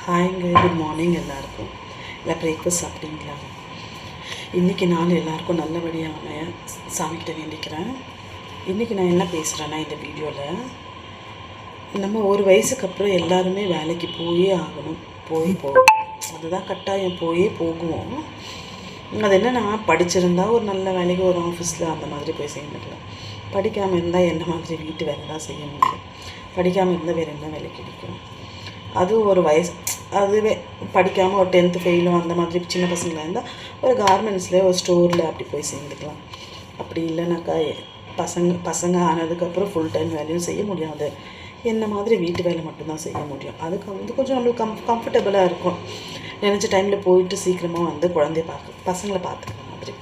ஹாய்ங்க, good morning எல்லாருக்கும். இல்லை breakfast சாப்பிட்டீங்களா? இன்றைக்கி நாள் எல்லாருக்கும் நல்லபடியாக அமைய சாமிக்கிட்ட வேண்டிக்கிறேன். இன்றைக்கி நான் என்ன பேசுகிறேன்னா, இந்த வீடியோவில் நம்ம ஒரு வயசுக்கு அப்புறம் எல்லாருமே வேலைக்கு போயே ஆகணும். போகும் அதுதான் கட்டாயம், போகுவோம். அது என்னென்னா, படிச்சிருந்தா ஒரு நல்ல வேலைக்கு ஒரு ஆஃபீஸில் அந்த மாதிரி போய் சேர்ந்துக்கலாம். படிக்காமல் இருந்தால் என்ன மாதிரி வீட்டு வேலை தான் செய்ய முடியும். படிக்காமல் இருந்தால் வேறு என்ன வேலை கிடைக்கும்? அது ஒரு வயசு, அதுவே படிக்காமல் ஒரு 10th ஃபெயிலும் அந்த மாதிரி சின்ன பசங்களாக இருந்தால் ஒரு கார்மெண்ட்ஸில் ஒரு ஸ்டோரில் அப்படி போய் சேர்ந்துக்கலாம். அப்படி இல்லைனாக்கா பசங்க ஆனதுக்கப்புறம் ஃபுல் டைம் வேலையும் செய்ய முடியாது. என்ன மாதிரி வீட்டு வேலை மட்டும்தான் செய்ய முடியும். அதுக்கு கொஞ்சம் நம்மளுக்கு கம்ஃபர்டபுளாக இருக்கும். நினச்ச டைமில் போயிட்டு சீக்கிரமாக வந்து பசங்களை பார்த்துக்கிற மாதிரி.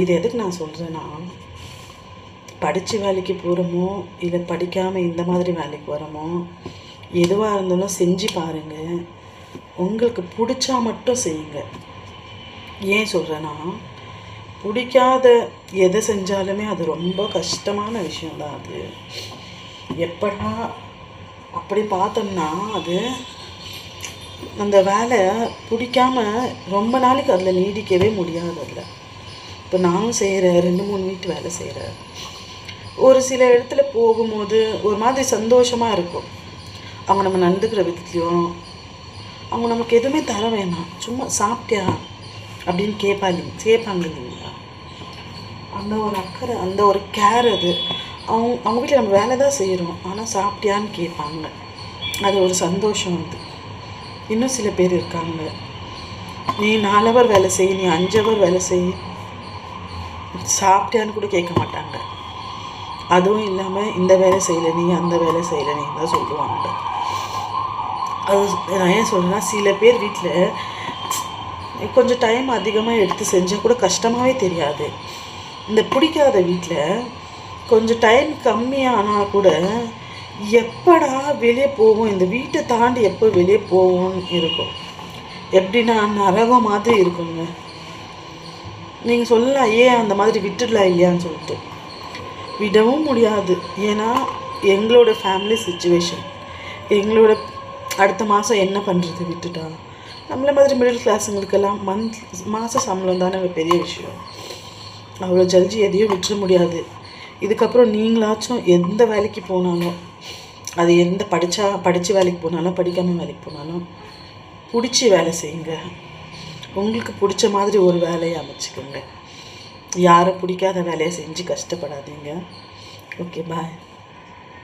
இது எதுக்கு நான் சொல்கிறேன்னா, படித்து வேலைக்கு போகிறோமோ இல்லை படிக்காமல் இந்த மாதிரி வேலைக்கு வரோமோ, எதுவாக இருந்தாலும் செஞ்சு பாருங்கள். உங்களுக்கு பிடிச்சா மட்டும் செய்யுங்க. ஏன் சொல்கிறேன்னா, பிடிக்காத எதை செஞ்சாலுமே அது ரொம்ப கஷ்டமான விஷயந்தான். அது எப்படா அப்படி பார்த்தோம்னா, அது அந்த வேலை பிடிக்காம ரொம்ப நாளைக்கு அதில் நீடிக்கவே முடியாது. அதில் இப்போ நானும் செய்கிறேன், 2-3 வீட்டு வேலை செய்கிறேன். ஒரு சில இடத்துல போகும்போது ஒரு மாதிரி சந்தோஷமாக இருக்கும். அவங்க நம்ம நடந்துக்கிற விதத்துலையும், அவங்க நமக்கு எதுவுமே தர வேணாம், சும்மா சாப்பிட்டியா அப்படின்னு கேட்பாங்க இல்லைங்களா? அந்த ஒரு அக்கறை, அந்த ஒரு கேர், அது அவங்க வீட்டில் நம்ம வேலை தான் செய்கிறோம், ஆனால் சாப்பிட்டியான்னு கேட்பாங்க. அது ஒரு சந்தோஷம். அது இன்னும் சில பேர் இருக்காங்க, நீ 4 ஹவர் வேலை செய், நீ 5 ஹவர் வேலை செய், சாப்பிட்டியான்னு கூட கேட்க மாட்டாங்க. அதுவும் இல்லாமல் இந்த வேலை செய்யலை நீ, அந்த வேலை செய்யலை நீ தான் சொல்லுவாங்க. அது நான் ஏன் சொல்கிறேன்னா, சில பேர் வீட்டில் கொஞ்சம் டைம் அதிகமாக எடுத்து செஞ்சால் கூட கஷ்டமாகவே தெரியாது. இந்த பிடிக்காத வீட்டில் கொஞ்சம் டைம் கம்மியானால் கூட எப்படா வெளியே போவோம், இந்த வீட்டை தாண்டி எப்போ வெளியே போவோம்னு இருக்கும். எப்படின்னா நரகம் மாதிரி இருக்குங்க. நீங்கள் சொல்லலாம், ஏன் அந்த மாதிரி விட்டுடலாம் இல்லையான்னு சொல்லிட்டு. விடவும் முடியாது. ஏன்னா எங்களோட ஃபேமிலி சிச்சுவேஷன், எங்களோட அடுத்த மாதம் என்ன பண்ணுறது விட்டுட்டா. நம்மள மாதிரி மிடில் கிளாஸுங்களுக்கெல்லாம் மாத சம்பளம் தானே பெரிய விஷயம். அவ்வளோ ஜல்ஜி எதையும் விட்டுற முடியாது. இதுக்கப்புறம் நீங்களாச்சும் எந்த வேலைக்கு போனாலும், அது எந்த படித்த வேலைக்கு போனாலும் படிக்காமல் வேலைக்கு போனாலும் பிடிச்சி வேலை செய்யுங்க. உங்களுக்கு பிடிச்ச மாதிரி ஒரு வேலையை அமைச்சிக்கோங்க. யாரை பிடிக்காத வேலையை செஞ்சு கஷ்டப்படாதீங்க. ஓகே, பாய்.